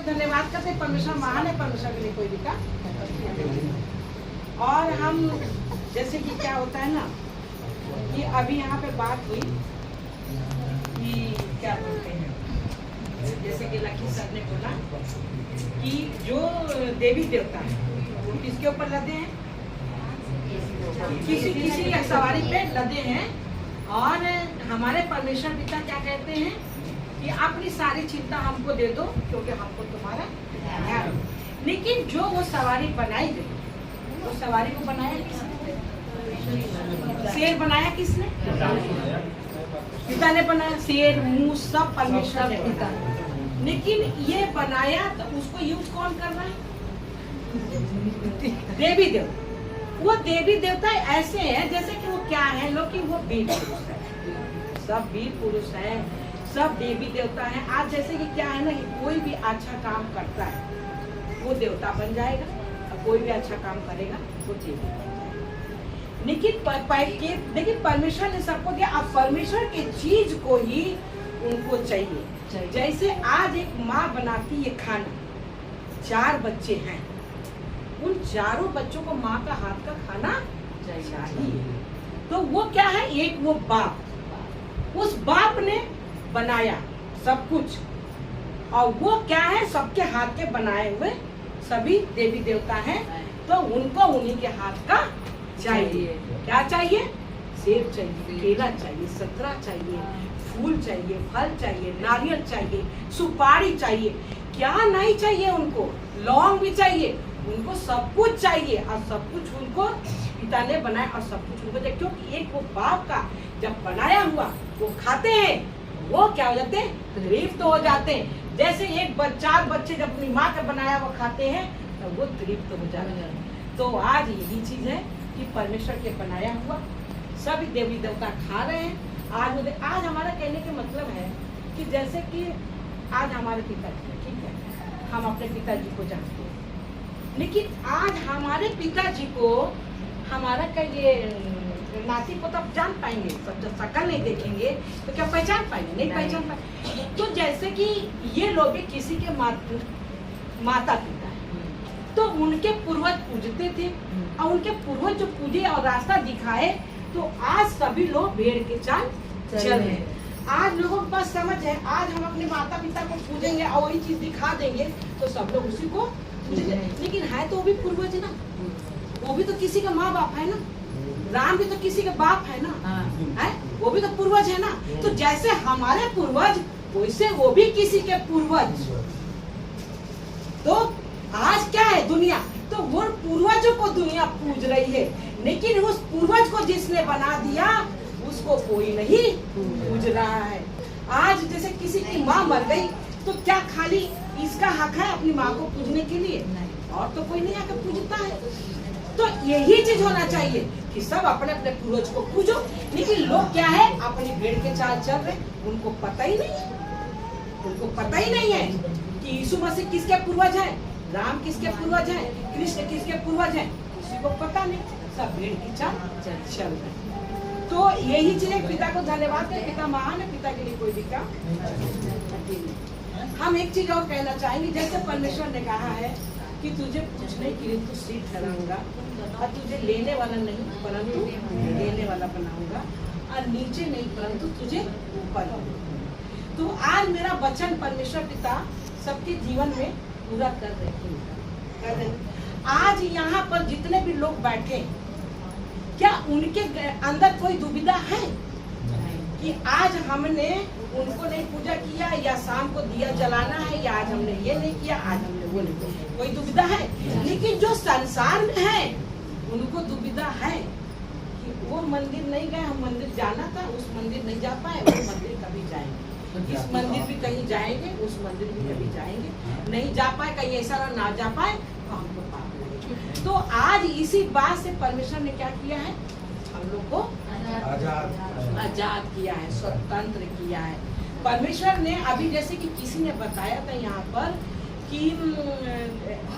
धन्यवाद करते हैं। परमेश्वर महान है, परमेश्वर के लिए कोई भी काम। और हम जैसे कि क्या होता है ना कि अभी यहाँ पे बात हुई कि क्या बोलते हैं, जैसे कि लकी सर ने बोला कि जो देवी देवता है वो किसके ऊपर लदे हैं, किसी सवारी पे लदे हैं। और हमारे परमेश्वर पिता क्या कहते हैं कि अपनी सारी चिंता हमको दे दो क्योंकि हमको तुम्हारा ध्यान। लेकिन जो वो सवारी बनाई गई, वो सवारी को बनाया किसने? शेर बनाया किसने? पिता ने बनाया। शेर, मुंह सब परमेश्वर ने पिता। लेकिन ये बनाया तो उसको यूज कौन कर रहा है? देवी देवता। वो देवी देवता ऐसे हैं जैसे कि वो क्या है लोग कि वो वीर पुरुष है, सब वीर पुरुष है, सब देवी देवता है। आज जैसे कि क्या है ना कि कोई भी अच्छा काम करता है वो देवता बन जाएगा, और कोई भी अच्छा काम करेगा वो देवी बन जाएगा। लेकिन परमेश्वर ने सबको दिया, अब परमेश्वर के चीज को ही उनको चाहिए। जैसे आज एक माँ बनाती है खाना, 4 बच्चे हैं, उन चारों बच्चों को माँ का हाथ का खाना चाहिए। तो वो क्या है, एक वो बाप, उस बाप ने बनाया सब कुछ, और वो क्या है सबके हाथ के बनाए हुए सभी देवी देवता हैं। तो उनको उन्हीं के हाथ का चाहिए। क्या चाहिए? सेब चाहिए, केला चाहिए, संतरा चाहिए, फूल चाहिए, फल चाहिए, नारियल चाहिए, सुपारी चाहिए, क्या नहीं चाहिए उनको, लौंग भी चाहिए, उनको सब कुछ चाहिए। और सब कुछ उनको पिता ने बनाया और सब कुछ उनको चाहिए, क्योंकि एक वो बाप का जब बनाया हुआ वो खाते हैं, वो क्या हो जाते हैं? तृप्त हो जाते हैं। जैसे 4 बच्चे जब अपनी माँ का बनाया वो खाते हैं तो वो तृप्त हो जाते हैं। तो आज यही चीज है कि परमेश्वर के बनाया हुआ सभी देवी देवता खा रहे हैं। आज हमारा कहने का मतलब है कि जैसे कि आज हमारे पिताजी, ठीक है, हम अपने पिताजी को जानते हैं, लेकिन आज हमारे पिताजी को हमारा का ये नाती को तब जान पाएंगे, सब जब शक्ल नहीं देखेंगे तो क्या पहचान पाएंगे? नहीं पहचान पाएंगे। तो जैसे कि ये लोग किसी के माता पिता है तो उनके पूर्वज पूजते थे, और उनके पूर्वज जो पूजे और रास्ता दिखाए, तो आज सभी लोग भेड़ के चाल चल रहे हैं। आज लोगों के पास समझ है, आज हम अपने माता पिता को पूजेंगे और वही चीज दिखा देंगे तो सब लोग उसी को पूजेंगे। लेकिन है तो वो भी पूर्वज है ना, वो भी तो किसी का माँ बाप है ना, राम भी तो किसी का बाप है ना, है वो भी तो पूर्वज है ना। तो जैसे हमारे पूर्वज वैसे वो भी किसी के पूर्वज। तो आज क्या है दुनिया, तो वो पूर्वजों को दुनिया पूज रही है, लेकिन उस पूर्वज को जिसने बना दिया उसको कोई नहीं पूज रहा है। आज जैसे किसी की माँ मर गई तो क्या खाली इसका हक है अपनी माँ को पूजने के लिए? और तो कोई नहीं आकर पूजता है। तो यही चीज होना चाहिए कि सब अपने अपने पूर्वज को पूजो। लेकिन लोग क्या है अपनी भेड़ के चाल चल रहे, उनको पता ही नहीं है, उनको पता ही नहीं है कि यीशु मसीह किसके पूर्वज है, राम किसके पूर्वज है, कृष्ण किसके पूर्वज है, किसी को पता नहीं, सब भेड़ की चाल चल रहे। तो यही चीज पिता को धन्यवाद है, पिता महान है, पिता के लिए कोई भी काम नहीं। हम एक चीज और कहना चाहेंगे, जैसे परमेश्वर ने कहा है कि तुझे पूछने के लिए तू सीट कराऊंगा, और तुझे लेने वाला नहीं परंतु देने वाला बनाऊंगा, और नीचे नहीं परंतु तुझे ऊपर लाऊंगा। तो आज मेरा वचन परमेश्वर पिता सबके जीवन में पूरा कर रहे हैं। आज यहाँ पर जितने भी लोग बैठे, क्या उनके अंदर कोई दुविधा है कि आज हमने उनको नहीं पूजा किया, या शाम को दिया जलाना है, या आज हमने ये नहीं किया, आज हमने वो नहीं किया? कोई दुविधा है? लेकिन जो संसार में है उनको दुविधा है कि वो मंदिर नहीं गए, हम मंदिर जाना था, उस मंदिर नहीं जा पाए, वो मंदिर कभी जाएंगे, इस मंदिर भी कहीं जाएंगे, उस मंदिर भी कभी जाएंगे, नहीं जा पाए, कहीं ऐसा ना जा पाए तो हमको पाप लगेगा। तो आज इसी बात से परमेश्वर ने क्या किया है, हम लोग को आजाद किया है, स्वतंत्र किया है। परमेश्वर ने अभी जैसे कि किसी ने बताया था यहाँ पर कि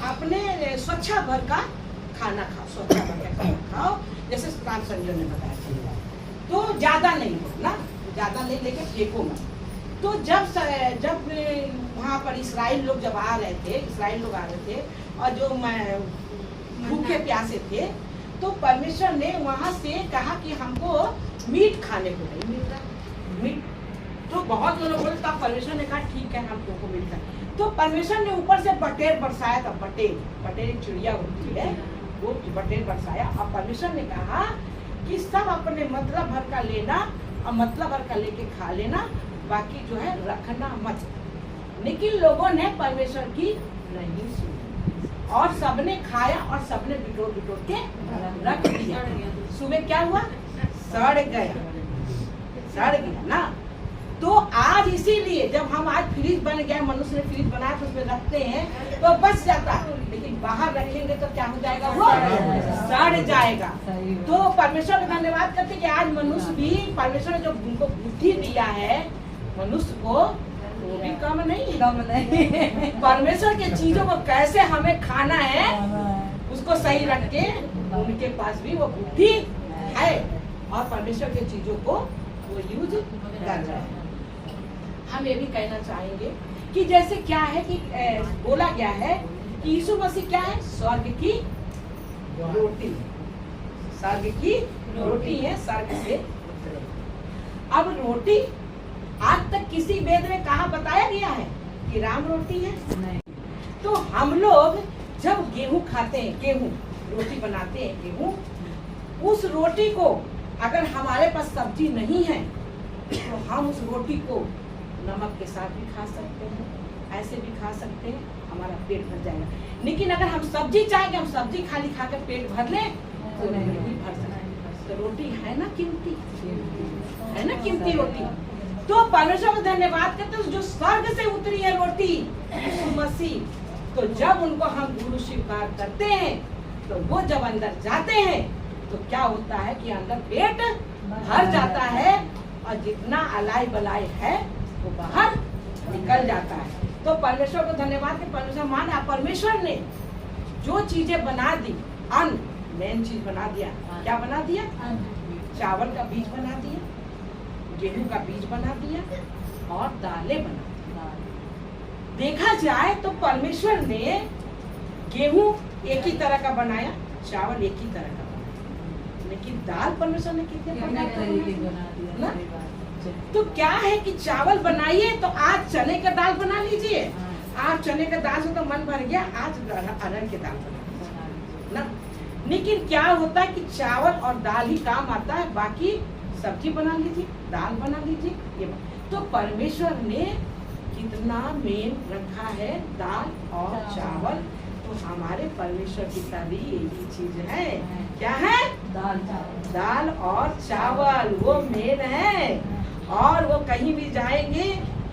अपने स्वच्छा भर का खाना खाओ, स्वच्छा भर का खाना खाओ, जैसे राम संजय ने बताया था। तो ज्यादा नहीं हो ना, ज्यादा नहीं लेके फेंको मत, तो जब वहाँ पर इसराइल लोग जब आ रहे थे और जो भूखे प्यासे थे, तो परमेश्वर ने वहाँ से कहा कि हमको मीट खाने को नहीं मिल रहा मीट। तो बहुत लोग बोलते, परमेश्वर ने कहा ठीक है हम तुमको मिलता है। तो परमेश्वर ने ऊपर से बटेर बरसाया था। बटेर एक चिड़िया होती है, वो बटेर बरसाया और परमेश्वर ने कहा कि सब अपने मतलब भर का लेना और मतलब भर का लेके खा लेना, बाकी जो है रखना मत। लेकिन लोगों ने परमेश्वर की नहीं सुनी और सबने खाया और सबने बिटोर बिटोर के रख दिया। सुबह क्या हुआ? सड़ गया ना। तो आज इसीलिए जब हम आज फ्रिज बन गया, मनुष्य ने फ्रिज बनाया तो उसमें रखते हैं तो बच जाता है, लेकिन बाहर रखेंगे तो क्या हो जाएगा? वो सड़ जाएगा। तो परमेश्वर का धन्यवाद करते कि आज मनुष्य भी, परमेश्वर ने जो उनको बुद्धि दिया है मनुष्य को, वो भी कम नहीं। परमेश्वर के चीजों को कैसे हमें खाना है उसको सही रख के, उनके पास भी वो बुद्धि है और परमेश्वर के चीजों को वो यूज कर रहे हैं। हम ये भी कहना चाहेंगे कि जैसे क्या है कि बोला गया है कि यीशु मसीह क्या है? स्वर्ग की रोटी, स्वर्ग की रोटी है, स्वर्ग से। अब रोटी आज तक किसी वेद में कहाँ बताया गया है कि राम रोटी है? नहीं। तो हम लोग जब गेहूं खाते हैं, गेहूं रोटी बनाते हैं, गेहूं, उस रोटी को अगर हमारे पास सब्जी नहीं है तो हम उस रोटी को नमक के साथ भी खा सकते हैं, ऐसे भी खा सकते हैं, हमारा पेट भर जाएगा। लेकिन अगर हम सब्जी चाहेंगे, हम सब्जी खाली खा कर पेट भर लें तो नहीं भर सकते। तो रोटी है ना कीमती, है ना कीमती रोटी। तो परमेश्वर को धन्यवाद करते हैं जो स्वर्ग से उतरी है रोटी, यीशु मसीह। तो जब उनको हम गुरु स्वीकार करते हैं तो वो जब अंदर जाते हैं तो क्या होता है कि अंदर पेट भर जाता है और जितना अलाई बलाई है वो बाहर निकल जाता है। तो परमेश्वर को धन्यवाद कि परमेश्वर माना, परमेश्वर ने जो चीजें बना दी, अन्न मेन चीज बना दिया। क्या बना दिया? चावल का बीज बना दिया, गेहूं का बीज बना दिया और दालें बना दिया। देखा जाए तो परमेश्वर ने गेहूं एक ही तरह का बनाया, चावल एक ही तरह का बनाया, लेकिन दाल परमेश्वर ने कितने तरीके बना दिया ना। तो क्या है कि चावल बनाइए तो आज चने का दाल बना लीजिए, आज चने का दाल से तो मन भर गया, आज अरहर के दाल बना ना। लेकिन क्या होता है कि चावल और दाल ही काम आता है, बाकी सब्जी बना लीजिए, दाल बना लीजिए, ये तो परमेश्वर ने कितना मेन रखा है दाल और चावल। तो हमारे परमेश्वर की तभी यही चीज है, क्या है? दाल और चावल वो मेन है। और वो कहीं भी जाएंगे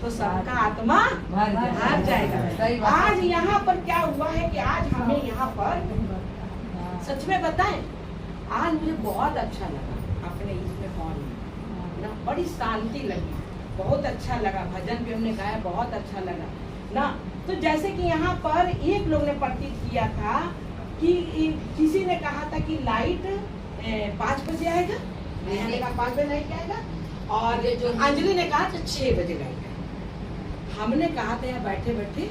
तो सबका आत्मा भर जाएगा। आज यहाँ पर क्या हुआ है कि आज हमें यहाँ पर सच में बताएं, आज मुझे बहुत अच्छा लगा अपने इसमें हॉल में ना, बड़ी शांति लगी, बहुत अच्छा लगा। भजन भी हमने गाया, बहुत अच्छा लगा ना। तो जैसे कि यहाँ पर एक लोग ने प्रतीत किया था कि किसी ने कहा था कि लाइट 5 बजे आएगा, मैंने कहा 5 बजे लाइट आएगा, और जो अंजलि ने कहा था 6 बजे लाइट आएगा। हमने कहा था यहाँ बैठे बैठे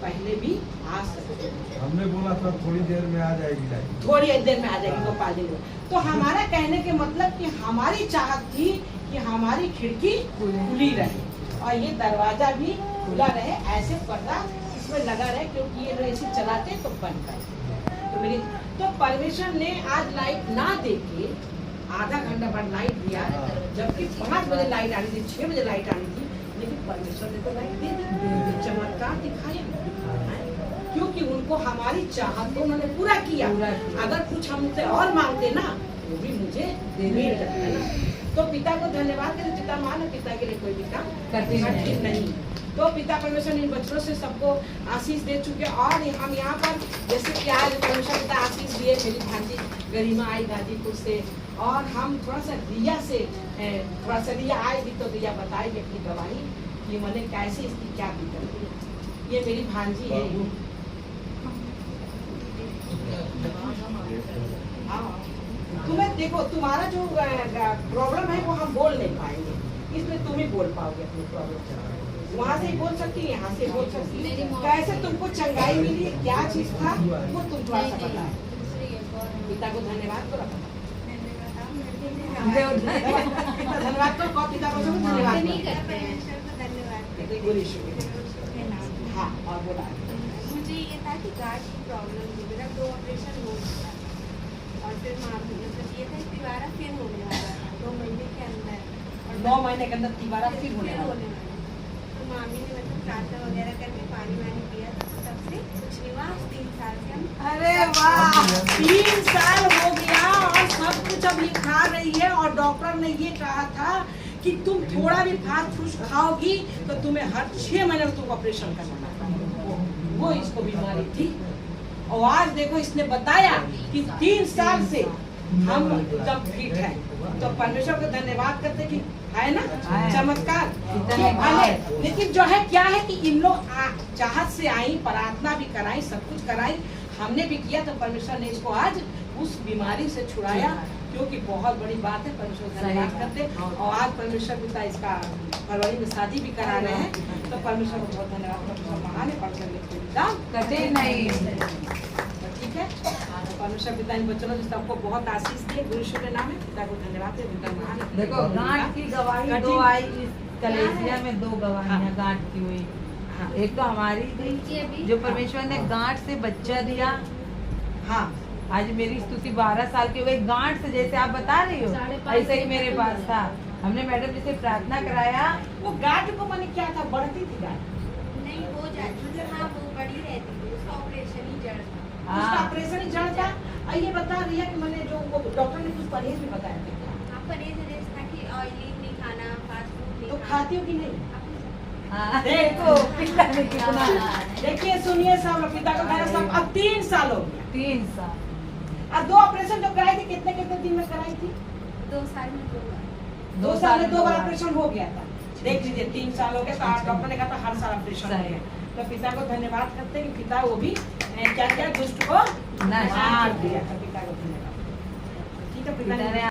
पहले भी आ सकते, हमने बोला था थोड़ी देर में आ जाएगी लाइट, थोड़ी देर में आ जाएगी गोपाल जी। तो हमारा कहने के मतलब कि हमारी चाहत थी कि हमारी खिड़की खुली रहे और ये दरवाजा भी खुला रहे, ऐसे पर्दा इसमें लगा रहे, क्योंकि ये लोग ऐसे चलाते तो बंद कर। तो परमेश्वर ने आज लाइट ना देके आधा घंटा बाद लाइट दिया, जबकि 5 बजे लाइट आनी थी, 6 बजे लाइट आनी थी, लेकिन परमेश्वर ने तो लाइट दे दी, चमत्कार दिखाया, क्योंकि उनको हमारी चाहत को उन्होंने पूरा किया। अगर कुछ हमसे और मांगते ना वो भी मुझे मिल जाता है ना। तो पिता को धन्यवाद करें, पिता मानो, पिता के लिए कोई भी काम कठिन नहीं। तो पिता परमेश्वर इन बच्चों से सबको आशीष दे चुके, और हम यहाँ पर जैसे कि आज परमेश्वर पिता आशीष दिए, मेरी भांजी गरिमा आई गाजीपुर से, और हम थोड़ा सा रिया से थोड़ा सा रिया आएगी तो रिया बताएगी अपनी गवाही कि मैंने कैसे इसकी क्या दिक्कत है। ये मेरी भांजी है। तुम्हें देखो, तुम्हारा जो प्रॉब्लम है वो हम बोल नहीं पाएंगे, इसमें तुम ही बोल पाओगे अपनी प्रॉब्लम। वहाँ से ही बोल सकती है, यहाँ से बोल सकती मेरी है। मौत- कैसे तुमको चंगाई मिली, क्या चीज था वो तुम थोड़ा सा बताओ। दूसरी एक और पिता को धन्यवाद करो। मैंने बताया, पिता धन्यवाद करो, कहो पिता को सब धन्यवाद नहीं करो। करते हैं, ईश्वर को धन्यवाद करते हैं। गुरु ईश्वर के। उसके नाम। हाँ, और बोला। मुझे ये था कि गांठ की प्रॉब्लम थी, मेरा 2 ऑपरेशन हो चुका और फिर मतलब ये था कि दोबारा फिर होने वाला था 2 महीने के अंदर और 9 महीने के अंदर दोबारा फिर होने फिर वाला। होने वाला। तो मामी ने मतलब प्रार्थना वगैरह करके पानी वानी पिया था, तो तब से कुछ नहीं हुआ। 3 साल से हम अरे वाह, 3 साल हो गया और सब कुछ अब ये खा रही है। और डॉक्टर ने ये कहा था कि तुम थोड़ा भी फास्ट फूड खाओगी तो तुम्हें हर 6 महीने में तुमको ऑपरेशन करना पड़ेगा। वो इसको बीमारी थी। और आज देखो इसने बताया कि 3 साल से हम जब फिट है, तो परमेश्वर को धन्यवाद करते कि है ना चमत्कार। ये भले, लेकिन जो है क्या है कि इन लोग चाहत से आई, प्रार्थना भी कराई, सब कुछ कराई, हमने भी किया, तो परमेश्वर ने इसको आज उस बीमारी से छुड़ाया, क्योंकि बहुत बड़ी बात है। परमेश्वर को धन्यवाद करते। और आज परमेश्वर पिता इसका फरवरी में शादी भी करा रहे हैं, तो परमेश्वर को बहुत धन्यवाद। परमेश्वर महान है, परमेश्वर पिता कटे नहीं। तो ठीक है, तो परमेश्वर पिता इन बच्चों ने सबको बहुत आशीष दिए। गुरु ईश्वर के नाम है, पिता को धन्यवाद दे। पिता महान है। देखो गांठ की गवाही कठिन। 2 आई इस कलेसिया में, 2 गवाहियां गांठ की हुई। हाँ। एक तो हमारी उनकी अभी- थी जो परमेश्वर ने गांठ से बच्चा दिया। हाँ, आज मेरी स्तुति 12 साल की हो गई गांठ से, जैसे आप बता रही हो 5.5 ऐसे ही मेरे पास था। हमने मैडम जी से प्रार्थना कराया। वो गांठ को मैंने क्या था, बढ़ती थी गांठ, नहीं हो जाती, मतलब हाँ वो बड़ी रहती थी, उसका ऑपरेशन ही जड़ था। उसका हाँ। ऑपरेशन ही जड़ था। और ये बता रही है कि मैंने जो वो डॉक्टर ने कुछ परहेज भी बताया था, हाँ परहेज वरहेज था कि ऑयली नहीं खाना, फास्ट फूड नहीं तो खाना। खाती हो कि नहीं? हाँ, देखो, पिता ने कितना देखिए सुनिए सब लोग, पिता को धन्यवाद। सब अब 3 साल हो गया। 3 साल। और 2 ऑपरेशन जो कराई थी, कितने कितने दिन में कराई थी? 2 साल में 2 बार। 2 साल में 2 बार ऑपरेशन हो गया था। देख लीजिए 3 साल हो गया, तो आज डॉक्टर ने कहा था हर साल ऑपरेशन हो गया। तो पिता को धन्यवाद करते हैं कि पिता वो भी क्या क्या दुष्ट को नष्ट मार दिया। तो पिता को धन्यवाद। ठीक है, पिता पिता ने ने